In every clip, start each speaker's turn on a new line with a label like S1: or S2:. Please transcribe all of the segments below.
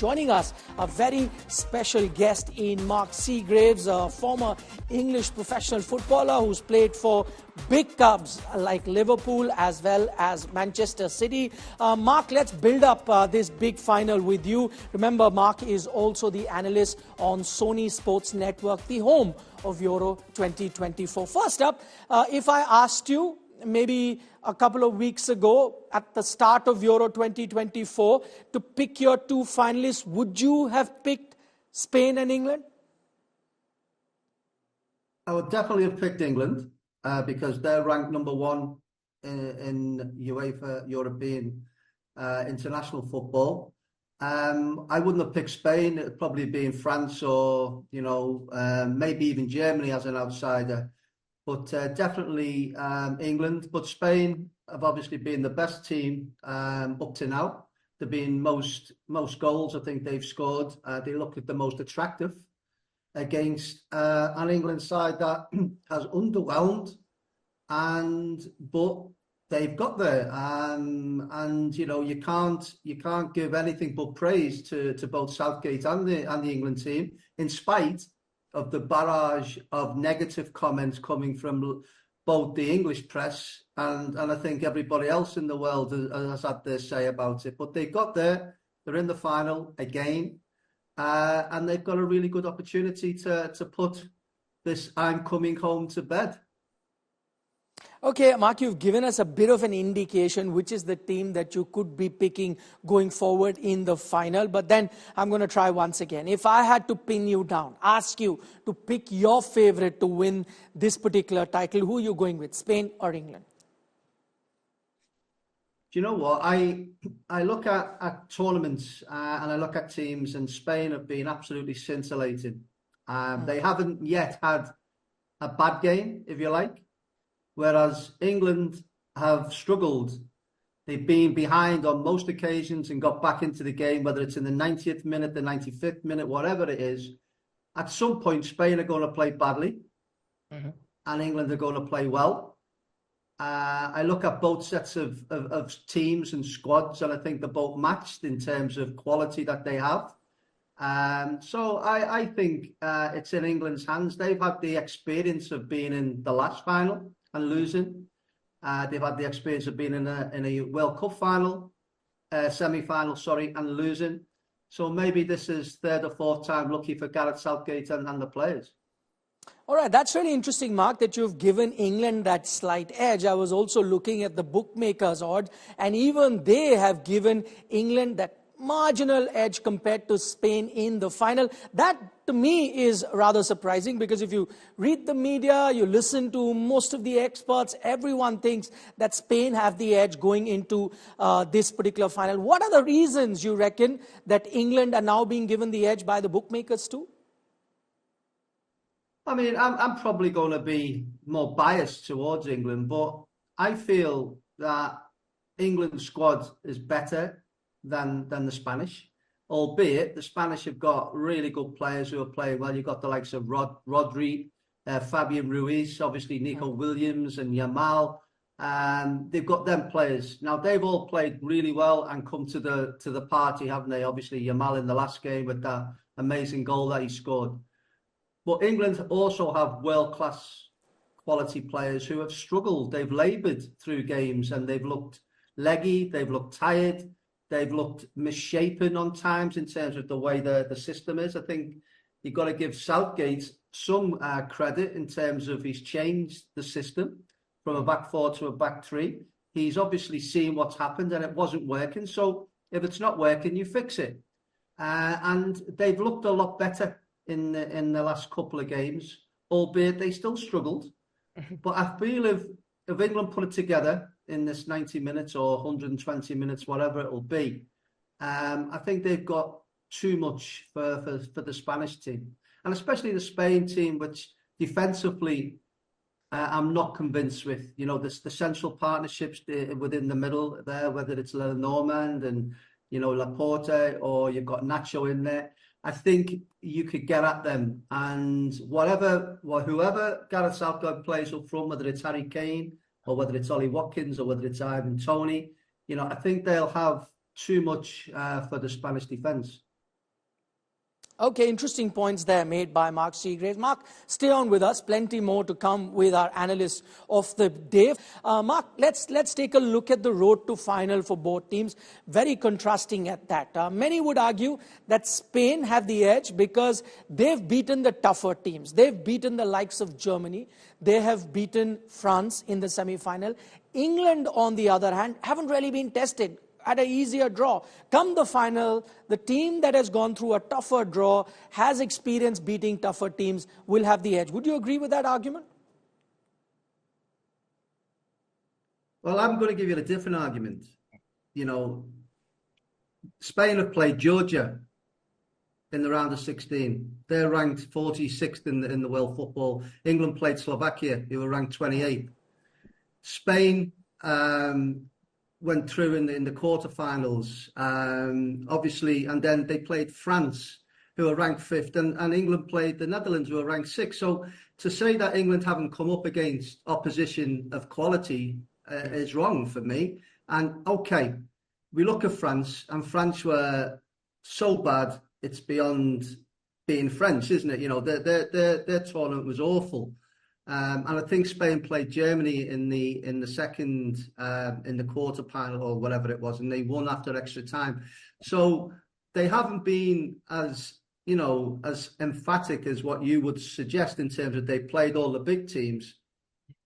S1: joining us a very special guest in Mark Seagraves, a former English professional footballer who's played for big clubs like Liverpool as well as Manchester City. Mark, let's build up this big final with you. Remember, Mark is also the analyst on Sony Sports Network, the home of Euro 2024. First up, if I asked you maybe a couple of weeks ago at the start of Euro 2024 to pick your two finalists, would you have picked Spain and England?
S2: I would definitely have picked England because they're ranked number one in UEFA European international football. I wouldn't have picked Spain. It'd probably be in France or, maybe even Germany as an outsider. But definitely England. But Spain have obviously been the best team up to now. They've been most goals I think they've scored. They look at the most attractive against an England side that has underwhelmed. But they've got there. And you can't give anything but praise to both Southgate and the England team, in spite of the barrage of negative comments coming from both the English press and I think everybody else in the world has had their say about it. But they got there, they're in the final again, and they've got a really good opportunity to put this "I'm coming home" to bed.
S1: Okay, Mark, you've given us a bit of an indication which is the team that you could be picking going forward in the final. But then I'm going to try once again. If I had to pin you down, ask you to pick your favorite to win this particular title, who are you going with, Spain or England?
S2: Do you know what? I look at tournaments and I look at teams, and Spain have been absolutely scintillating. They haven't yet had a bad game, if you like. Whereas England have struggled. They've been behind on most occasions and got back into the game, whether it's in the 90th minute, the 95th minute, whatever it is. At some point, Spain are going to play badly and England are going to play well. I look at both sets of teams and squads, and I think they're both matched in terms of quality that they have. So I think it's in England's hands. They've had the experience of being in the last final and losing. They've had the experience of being in a World Cup final, semi-final, and losing. So maybe this is third or fourth time lucky for Gareth Southgate and the players.
S1: All right, that's really interesting, Mark, that you've given England that slight edge. I was also looking at the bookmakers' odds, and even they have given England that marginal edge compared to Spain in the final. That, to me, is rather surprising, because if you read the media, you listen to most of the experts, everyone thinks that Spain have the edge going into this particular final. What are the reasons you reckon that England are now being given the edge by the bookmakers too?
S2: I mean, I'm probably going to be more biased towards England, but I feel that England's squad is better than the Spanish, albeit the Spanish have got really good players who are playing well. You've got the likes of Rodri, Fabian Ruiz, obviously Nico Williams and Yamal. They've got them players. Now, they've all played really well and come to the party, haven't they? Obviously, Yamal in the last game with that amazing goal that he scored. But England also have world-class quality players who have struggled. They've laboured through games and they've looked leggy, they've looked tired. They've looked misshapen on times in terms of the way the system is. I think you've got to give Southgate some credit in terms of he's changed the system from a back four to a back three. He's obviously seen what's happened and it wasn't working. So if it's not working, you fix it. And they've looked a lot better in the last couple of games, albeit they still struggled. But I feel if England put it together in this 90 minutes or 120 minutes, whatever it will be, I think they've got too much for the Spanish team. And especially the Spain team, which defensively I'm not convinced with. The central partnerships within the middle there, whether it's Lenormand and, Laporte, or you've got Nacho in there. I think you could get at them, and whoever Gareth Southgate plays up front, whether it's Harry Kane or whether it's Ollie Watkins or whether it's Ivan Toney, I think they'll have too much for the Spanish defence.
S1: Okay, interesting points there made by Mark Seagraves. Mark, stay on with us. Plenty more to come with our analyst of the day. Mark, let's take a look at the road to final for both teams. Very contrasting at that. Many would argue that Spain have the edge because they've beaten the tougher teams. They've beaten the likes of Germany. They have beaten France in the semi-final. England, on the other hand, haven't really been tested. Had an easier draw. Come the final, the team that has gone through a tougher draw, has experience beating tougher teams, will have the edge. Would you agree with that argument?
S2: Well, I'm going to give you a different argument. You know, Spain have played Georgia in the round of 16. They're ranked 46th in the world football. England played Slovakia, who were ranked 28th. Spain went through in the quarterfinals, obviously, and then they played France, who are ranked 5th, and England played the Netherlands, who are ranked 6th. So to say that England haven't come up against opposition of quality is wrong for me. And okay, we look at France, and France were so bad, it's beyond being French, isn't it? You know, their tournament was awful. And I think Spain played Germany in the second in the quarter final or whatever it was, and they won after extra time. So they haven't been as emphatic as what you would suggest in terms of they played all the big teams.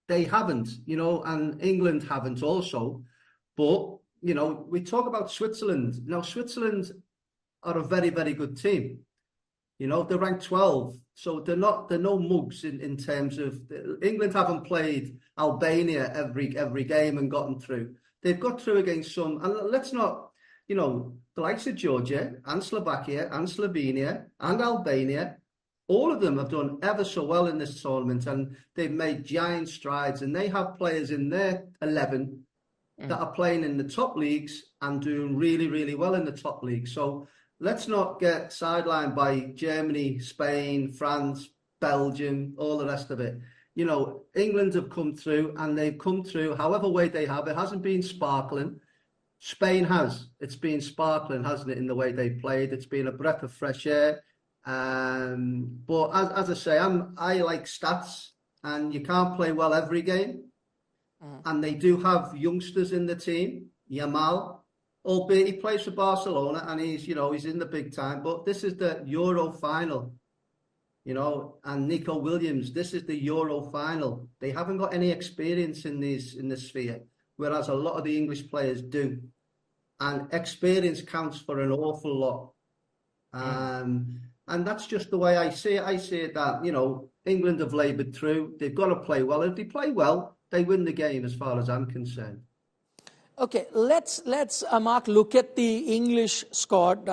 S2: They haven't, and England haven't also. But we talk about Switzerland. Now Switzerland are a very, very good team. They're ranked 12, so they're no mugs in terms of England haven't played Albania every game and gotten through. They've got through against some, and let's not, the likes of Georgia and Slovakia and Slovenia and Albania, all of them have done ever so well in this tournament, and they've made giant strides, and they have players in their 11 that are playing in the top leagues and doing really, really well in the top league. So let's not get sidelined by Germany, Spain, France, Belgium, all the rest of it. England have come through, and they've come through however way they have. It hasn't been sparkling. Spain has. It's been sparkling, hasn't it, in the way they played. It's been a breath of fresh air. But as I say, I like stats, and you can't play well every game. And they do have youngsters in the team. Yamal, albeit he plays for Barcelona, and he's in the big time. But this is the Euro final, and Nico Williams. This is the Euro final. They haven't got any experience in this sphere, whereas a lot of the English players do, and experience counts for an awful lot. And that's just the way I see it. I see it that England have laboured through. They've got to play well. If they play well, they win the game, as far as I'm concerned.
S1: Okay, let's Mark, look at the English squad,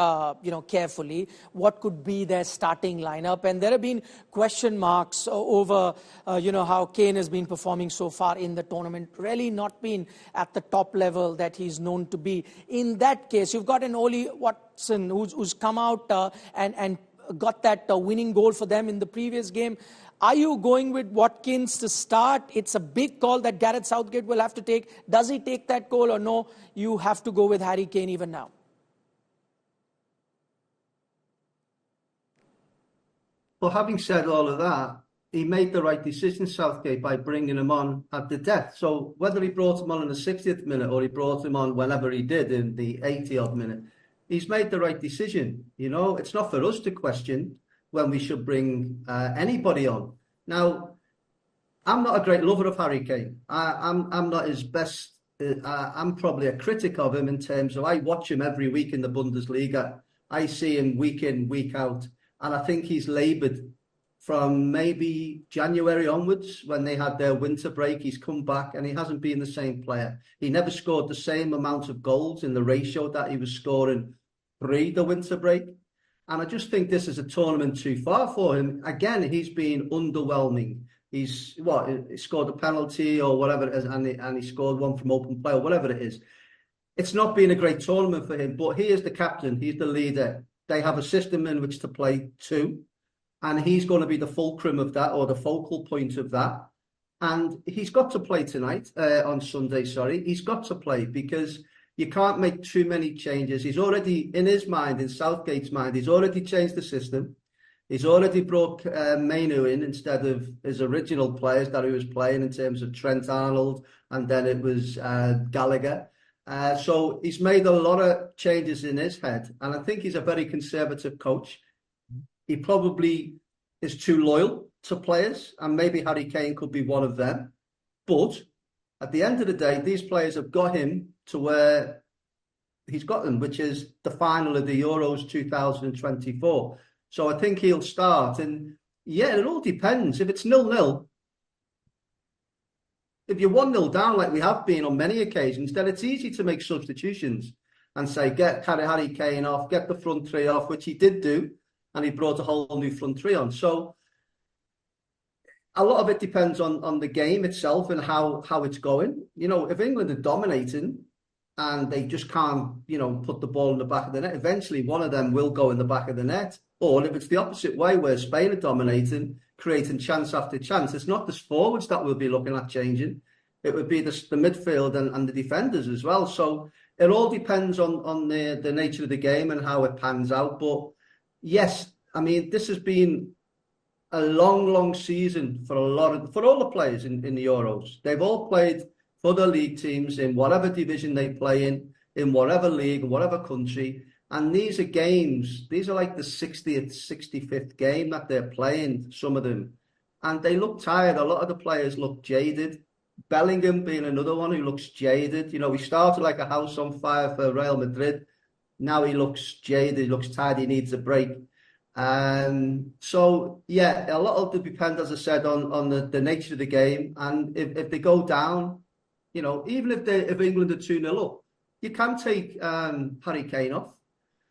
S1: carefully. What could be their starting lineup? And there have been question marks over, how Kane has been performing so far in the tournament. Really not been at the top level that he's known to be. In that case, you've got an Ollie Watkins who's come out and got that winning goal for them in the previous game. Are you going with Watkins to start? It's a big call that Gareth Southgate will have to take. Does he take that call or no? You have to go with Harry Kane even now.
S2: Well, having said all of that, he made the right decision, Southgate, by bringing him on at the death. So whether he brought him on in the 60th minute or he brought him on whenever he did in the 80th minute, he's made the right decision. It's not for us to question when we should bring anybody on. Now, I'm not a great lover of Harry Kane. I'm not his best. I'm probably a critic of him in terms of I watch him every week in the Bundesliga. I see him week in, week out. And I think he's laboured from maybe January onwards when they had their winter break. He's come back and he hasn't been the same player. He never scored the same amount of goals in the ratio that he was scoring pre the winter break. And I just think this is a tournament too far for him. Again, he's been underwhelming. He scored a penalty or whatever it is, and he scored one from open play or whatever it is. It's not been a great tournament for him, but he is the captain. He's the leader. They have a system in which to play to, and he's going to be the fulcrum of that, or the focal point of that. And he's got to play tonight, on Sunday, sorry. He's got to play because you can't make too many changes. He's already, in his mind, in Southgate's mind, he's already changed the system. He's already brought Mainu in instead of his original players that he was playing in terms of Trent Arnold, and then it was Gallagher. So he's made a lot of changes in his head, and I think he's a very conservative coach. He probably is too loyal to players, and maybe Harry Kane could be one of them. But at the end of the day, these players have got him to where he's got them, which is the final of the Euros 2024. So I think he'll start. And yeah, it all depends. If it's 0-0, if you're 1-0 down like we have been on many occasions, then it's easy to make substitutions and say, get Harry Kane off, get the front three off, which he did do. And he brought a whole new front three on. So a lot of it depends on the game itself and how it's going. You know, if England are dominating and they just can't, you know, put the ball in the back of the net, eventually one of them will go in the back of the net. Or if it's the opposite way, where Spain are dominating, creating chance after chance, it's not the forwards that we'll be looking at changing. It would be the midfield and the defenders as well. So it all depends on the nature of the game and how it pans out. But yes, I mean, this has been a long season for all the players in the Euros. They've all played for the league teams in whatever division they play in whatever league, whatever country. And these are games, these are like the 60th, 65th game that they're playing, some of them. And they look tired. A lot of the players look jaded. Bellingham being another one who looks jaded. You know, he started like a house on fire for Real Madrid. Now he looks jaded, he looks tired, he needs a break. So, yeah, a lot of it depends, as I said, on the nature of the game. And if they go down, you know, even if England are 2-0 up, you can take Harry Kane off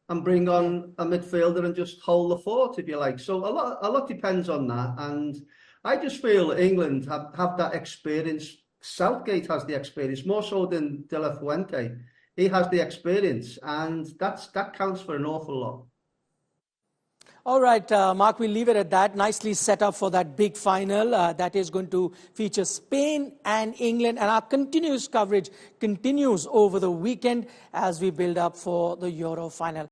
S2: and bring on a midfielder and just hold the fort, if you like. So a lot depends on that. And I just feel England have that experience. Southgate has the experience, more so than De La Fuente. He has the experience, and that counts for an awful lot.
S1: All right, Mark, we'll leave it at that. Nicely set up for that big final that is going to feature Spain and England. And our continuous coverage continues over the weekend as we build up for the Euro final.